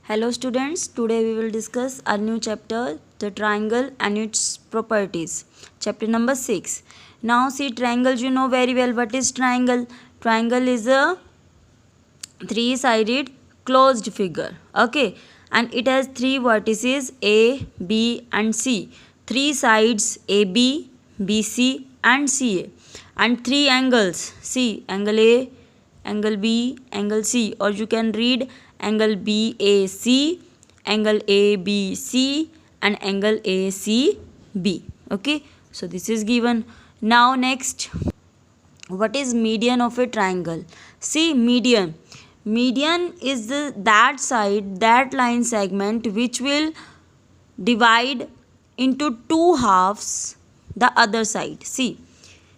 Hello students, today we will discuss a new chapter, the triangle and its properties. Chapter number 6. Now see triangles, you know very well what is triangle. Triangle is a three-sided closed figure. Okay, and it has three vertices A, B and C. Three sides AB, BC and CA. And three angles, see angle A, angle B, angle C, or you can read angle BAC, angle ABC and angle ACB. Okay, so this is given. Now next, what is median of a triangle? See median. Median is that side, that line segment which will divide into two halves the other side. See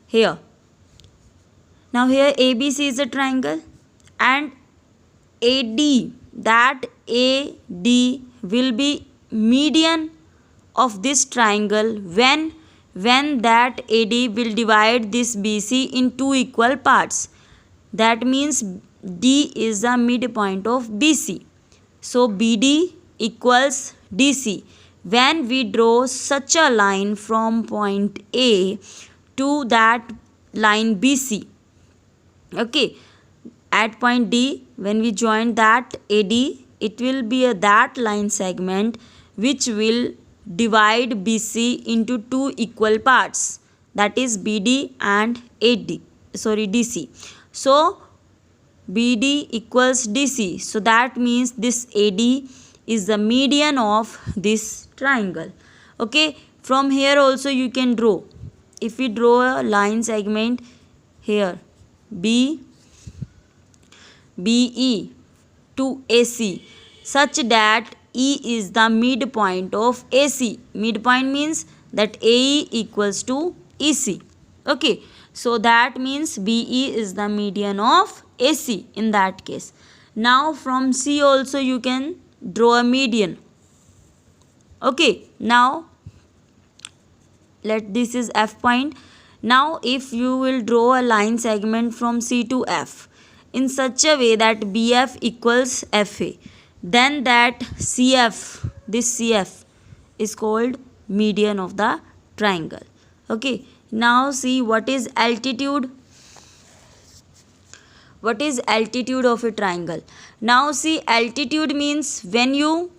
here. Now here ABC is a triangle and AD, that AD will be median of this triangle when that AD will divide this BC in two equal parts. That means D is the midpoint of BC. So BD equals DC. When we draw such a line from point A to that line BC, okay, at point D, when we join that AD, it will be that line segment which will divide BC into two equal parts, that is BD and DC. So BD equals DC. So that means this AD is the median of this triangle. Okay, from here also you can draw. If we draw a line segment here, BE to AC, such that E is the midpoint of AC. Midpoint means that AE equals to EC. Okay, so that means BE is the median of AC in that case. Now from C also you can draw a median. Okay, now this is F point. Now if you will draw a line segment from C to F in such a way that BF equals FA, then that CF, this CF is called median of the triangle. Okay, now see what is altitude. What is altitude of a triangle? Now see, altitude means when you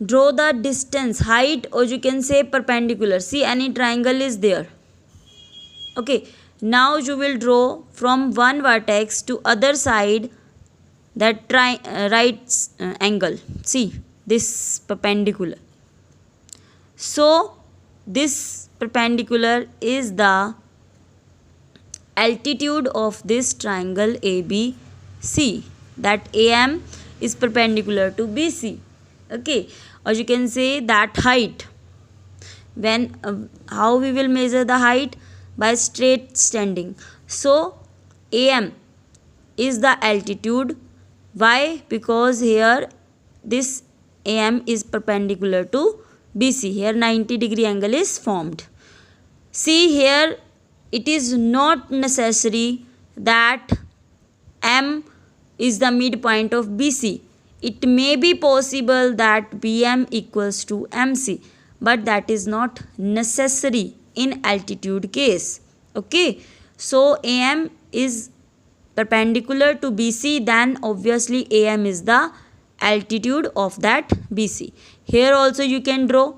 draw the distance, height, or you can say perpendicular. See, any triangle is there. Okay, now you will draw from one vertex to other side that right angle. See, this perpendicular. So this perpendicular is the altitude of this triangle ABC. That AM is perpendicular to BC. Okay, or you can say that height. When how we will measure the height? By straight standing. So AM is the altitude. Why? Because here this AM is perpendicular to BC. Here 90-degree angle is formed. See here, it is not necessary that M is the midpoint of BC. It may be possible that BM equals to MC, but that is not necessary in altitude case. Okay, so AM is perpendicular to BC, then obviously AM is the altitude of that BC. Here also you can draw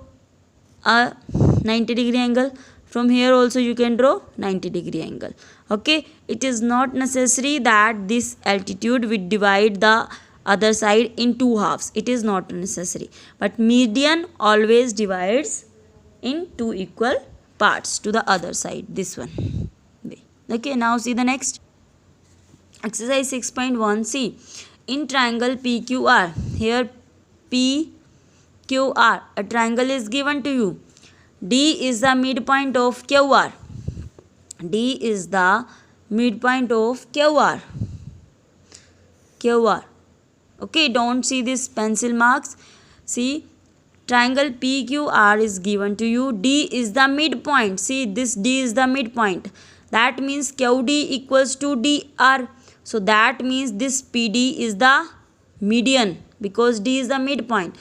a 90-degree angle. From here also you can draw 90-degree angle. Okay, it is not necessary that this altitude will divide the other side in two halves. It is not necessary, but median always divides in two equal parts to the other side, this one. Okay, now see the next exercise 6.1. See, in triangle PQR, here PQR, a triangle is given to you. D is the midpoint of QR. D is the midpoint of QR. Okay, don't see this pencil marks. See, triangle PQR is given to you. D is the midpoint. See, this D is the midpoint. That means QD equals to DR. So that means this PD is the median, because D is the midpoint.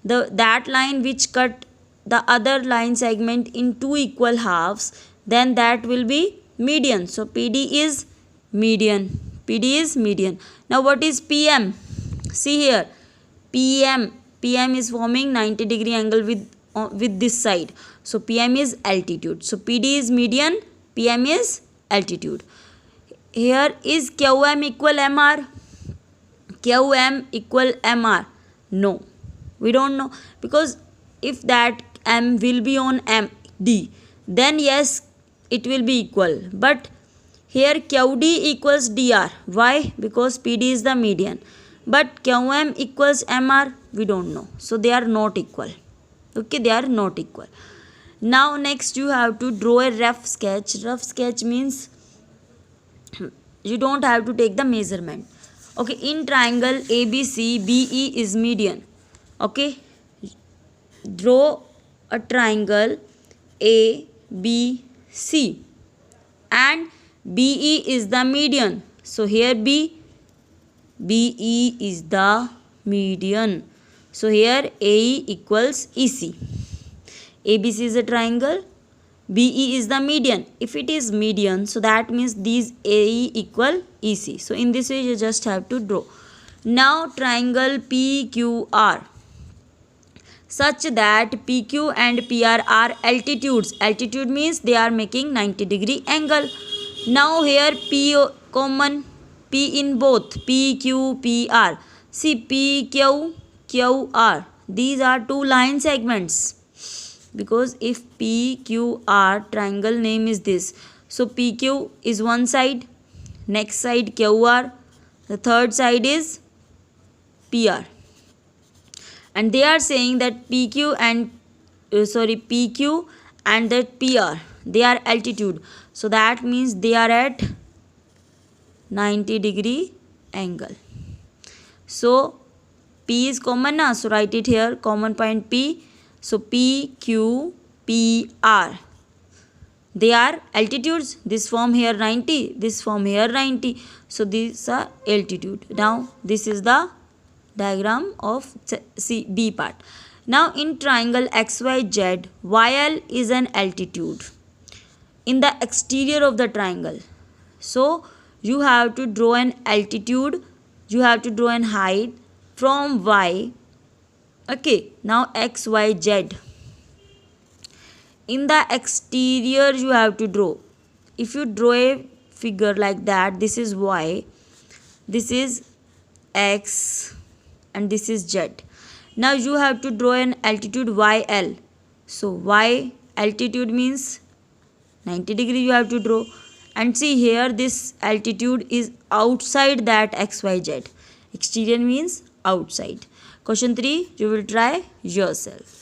That line which cut the other line segment in two equal halves, then that will be median. So PD is median. PD is median. Now what is PM? See here, PM is forming 90 degree angle with this side. So PM is altitude. So PD is median, PM is altitude. Here is QM equal MR. QM equal MR. No, we don't know, because if that M will be on MD, then yes, it will be equal. But here QD equals DR. Why? Because PD is the median. But QM equals MR, we don't know. So they are not equal. Okay, they are not equal. Now next you have to draw a rough sketch. Rough sketch means you don't have to take the measurement. Okay, in triangle ABC, BE is median. Okay, draw a triangle ABC and BE is the median. So here BE is the median. So here AE equals EC. ABC is a triangle, BE is the median. If it is median, so that means these AE equal EC. So in this way you just have to draw. Now triangle PQR, such that PQ and PR are altitudes. Altitude means they are making 90 degree angle. Now here P common, P in both, PQ, PR. See PQ, QR. These are two line segments. Because if PQR, triangle name is this. So PQ is one side, next side QR, the third side is PR. And they are saying that PQ and that PR, they are altitude. So that means they are at 90 degree angle. So P is common now, so write it here, common point P. So PQ, PR, they are altitudes. This form here 90, this form here 90. So these are altitude. Now this is the diagram of B part. Now in triangle XYZ, YL is an altitude in the exterior of the triangle. So you have to draw an altitude, you have to draw an height from Y. Okay, now XYZ. In the exterior you have to draw. If you draw a figure like that, this is Y, this is X, and this is Z. Now you have to draw an altitude YL. So Y altitude means 90 degree you have to draw. And see here, this altitude is outside that XYZ. Exterior means outside. Question 3, you will try yourself.